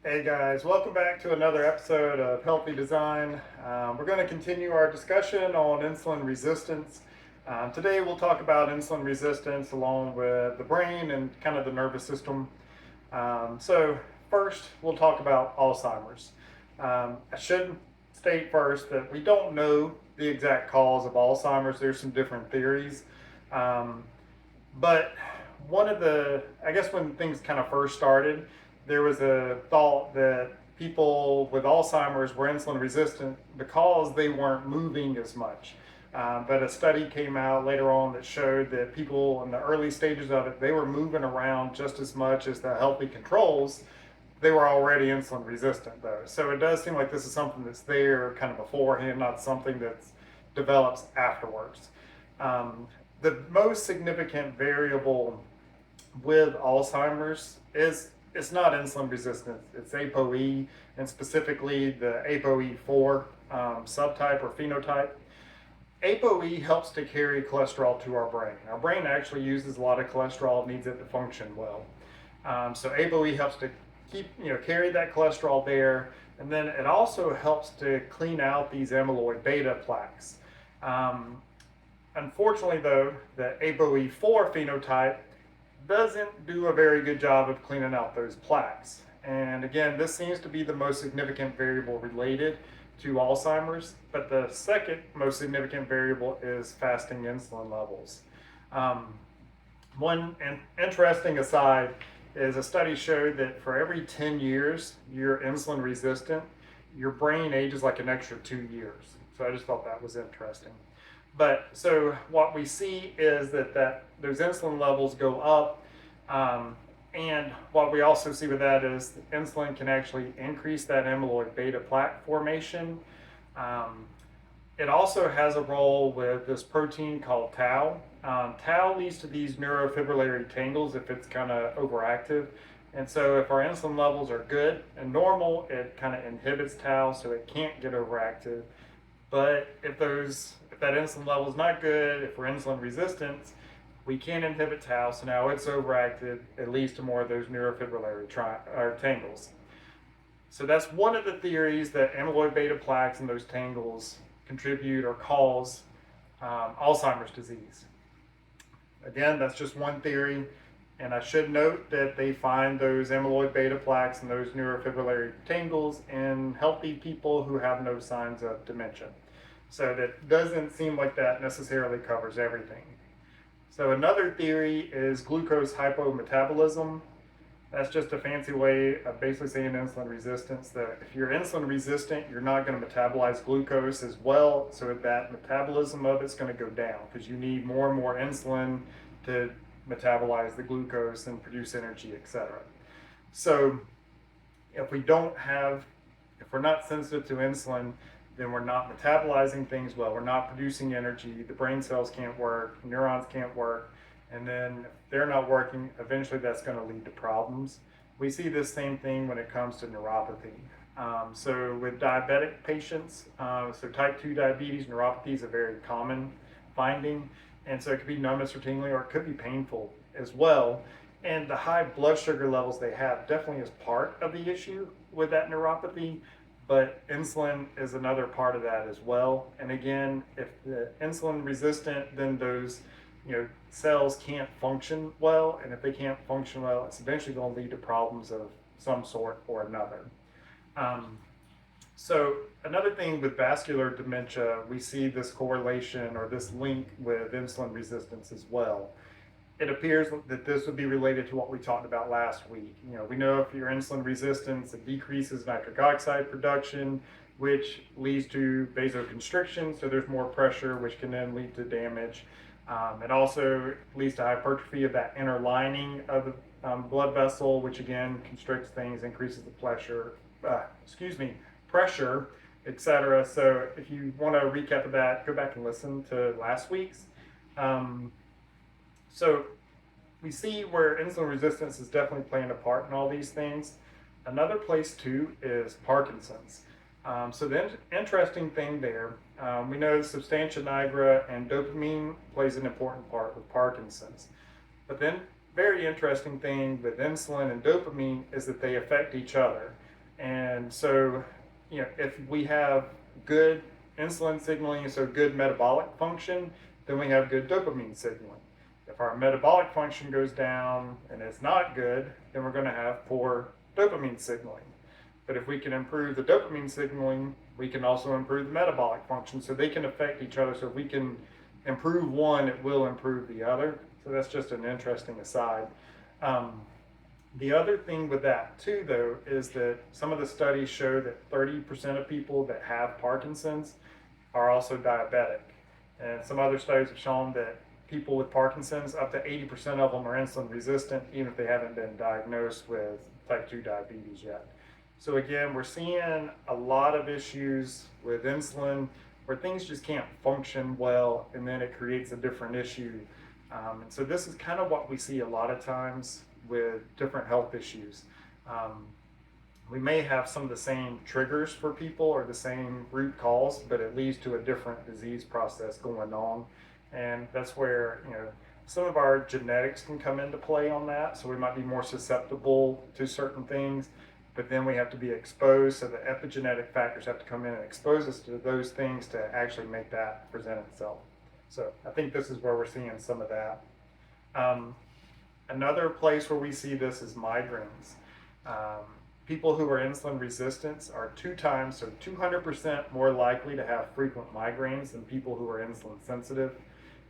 Hey guys, welcome back to another episode of Healthy Design. We're going to continue our discussion on insulin resistance. Today we'll talk about insulin resistance along with the brain and kind of the nervous system. So first we'll talk about Alzheimer's. I should state first that we don't know the exact cause of Alzheimer's. There's some different theories. Um, but one of the, I guess when things kind of first started, there was a thought that people with Alzheimer's were insulin resistant because they weren't moving as much. But a study came out later on that showed that people in the early stages of it, they were moving around just as much as the healthy controls. They were already insulin resistant though. So it does seem like this is something that's there kind of beforehand, not something that develops afterwards. Um, the most significant variable with Alzheimer's is it's not insulin resistance, it's ApoE, and specifically the ApoE4 subtype or phenotype. ApoE helps to carry cholesterol to our brain. Our brain actually uses a lot of cholesterol, needs it to function well. So ApoE helps to carry that cholesterol there, and then it also helps to clean out these amyloid beta plaques. Um, Unfortunately, though, the ApoE4 phenotype doesn't do a very good job of cleaning out those plaques. And again, this seems to be the most significant variable related to Alzheimer's, but the second most significant variable is fasting insulin levels. Um, One interesting aside is a study showed that for every 10 years you're insulin resistant, your brain ages like an extra 2 years. So I just thought that was interesting. But so what we see is that those insulin levels go up. Um, and what we also see with that is insulin can actually increase that amyloid beta plaque formation. Um, it also has a role with this protein called tau. Tau leads to these neurofibrillary tangles if it's kind of overactive. And so if our insulin levels are good and normal, it kind of inhibits tau so it can't get overactive. But if that insulin level is not good, if we're insulin resistant, we can't inhibit tau, so now it's overactive. It leads to more of those neurofibrillary tangles. So that's one of the theories that amyloid beta plaques and those tangles contribute or cause Alzheimer's disease. Again, that's just one theory. And I should note that they find those amyloid beta plaques and those neurofibrillary tangles in healthy people who have no signs of dementia. So that doesn't seem like that necessarily covers everything. So another theory is glucose hypometabolism. That's just a fancy way of basically saying insulin resistance. That if you're insulin resistant, you're not going to metabolize glucose as well, so that metabolism of it's going to go down because you need more and more insulin to metabolize the glucose and produce energy, etc. So if we're not sensitive to insulin, then we're not metabolizing things well. We're not producing energy. The brain cells can't work, neurons can't work, and then if they're not working, eventually that's going to lead to problems. We see this same thing when it comes to neuropathy. So with diabetic patients, so type 2 diabetes, neuropathy is a very common finding. And so it could be numbness or tingling, or it could be painful as well. And the high blood sugar levels they have definitely is part of the issue with that neuropathy, but insulin is another part of that as well. And again, if the insulin resistant, then those cells can't function well, and if they can't function well, it's eventually going to lead to problems of some sort or another. Um, so another thing with vascular dementia, we see this correlation or this link with insulin resistance as well. It appears that this would be related to what we talked about last week. We know if you're insulin resistant, it decreases nitric oxide production, which leads to vasoconstriction, so there's more pressure, which can then lead to damage. It also leads to hypertrophy of that inner lining of the blood vessel, which again constricts things, increases the pressure, etc. So if you want to recap of that, go back and listen to last week's. So we see where insulin resistance is definitely playing a part in all these things. Another place too is Parkinson's. So the interesting thing there, we know substantia nigra and dopamine plays an important part with Parkinson's. But then very interesting thing with insulin and dopamine is that they affect each other. And so, if we have good insulin signaling, so good metabolic function, then we have good dopamine signaling. If our metabolic function goes down and it's not good, then we're going to have poor dopamine signaling. But if we can improve the dopamine signaling, we can also improve the metabolic function. So they can affect each other. So if we can improve one, it will improve the other. So that's just an interesting aside. The other thing with that too, though, is that some of the studies show that 30% of people that have Parkinson's are also diabetic. And some other studies have shown that people with Parkinson's, up to 80% of them are insulin resistant, even if they haven't been diagnosed with type 2 diabetes yet. So again, we're seeing a lot of issues with insulin where things just can't function well, and then it creates a different issue. And so this is kind of what we see a lot of times with different health issues. We may have some of the same triggers for people or the same root cause, but it leads to a different disease process going on. And that's where, some of our genetics can come into play on that. So we might be more susceptible to certain things, but then we have to be exposed. So the epigenetic factors have to come in and expose us to those things to actually make that present itself. So I think this is where we're seeing some of that. Another place where we see this is migraines. People who are insulin resistant are 200% more likely to have frequent migraines than people who are insulin sensitive.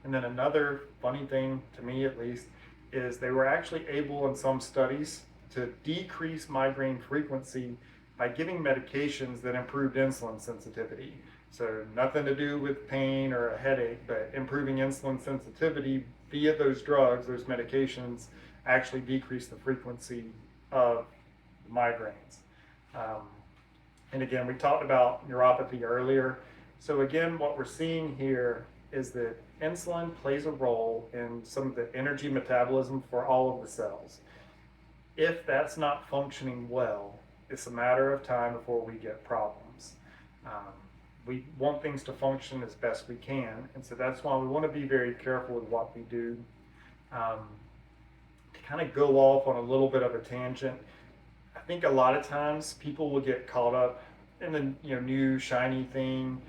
And then another funny thing, to me at least, is they were actually able in some studies to decrease migraine frequency by giving medications that improved insulin sensitivity. So nothing to do with pain or a headache, but improving insulin sensitivity via those drugs, those medications, actually decrease the frequency of migraines. And again, we talked about neuropathy earlier. So again, what we're seeing here is that insulin plays a role in some of the energy metabolism for all of the cells. If that's not functioning well, it's a matter of time before we get problems. We want things to function as best we can, and so that's why we want to be very careful with what we do. To kind of go off on a little bit of a tangent, I think a lot of times people will get caught up in the new shiny thing.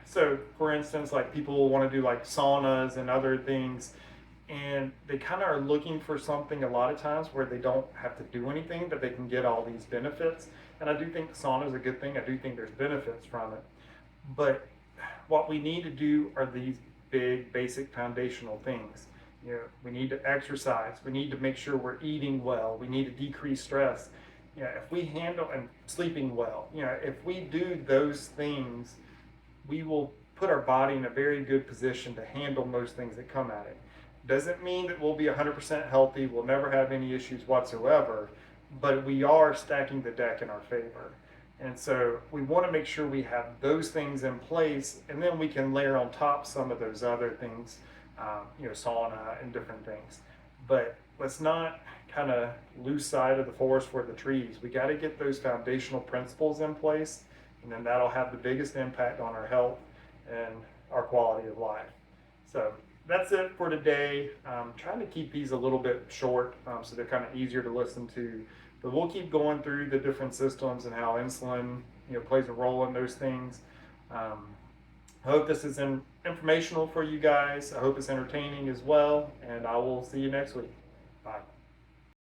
So for instance, like people will want to do like saunas and other things, and they kind of are looking for something a lot of times where they don't have to do anything, but they can get all these benefits. And I do think sauna is a good thing. I do think there's benefits from it. But what we need to do are these big, basic, foundational things. We need to exercise. We need to make sure we're eating well. We need to decrease stress. If we handle and sleeping well, if we do those things, we will put our body in a very good position to handle most things that come at it. Doesn't mean that we'll be 100% healthy. We'll never have any issues whatsoever, but we are stacking the deck in our favor. And so we want to make sure we have those things in place, and then we can layer on top some of those other things, sauna and different things. But let's not kind of lose sight of the forest for the trees. We got to get those foundational principles in place, and then that'll have the biggest impact on our health and our quality of life. So that's it for today. I'm trying to keep these a little bit short, so they're kind of easier to listen to. But we'll keep going through the different systems and how insulin, plays a role in those things. I hope this is informational for you guys. I hope it's entertaining as well, and I will see you next week. Bye.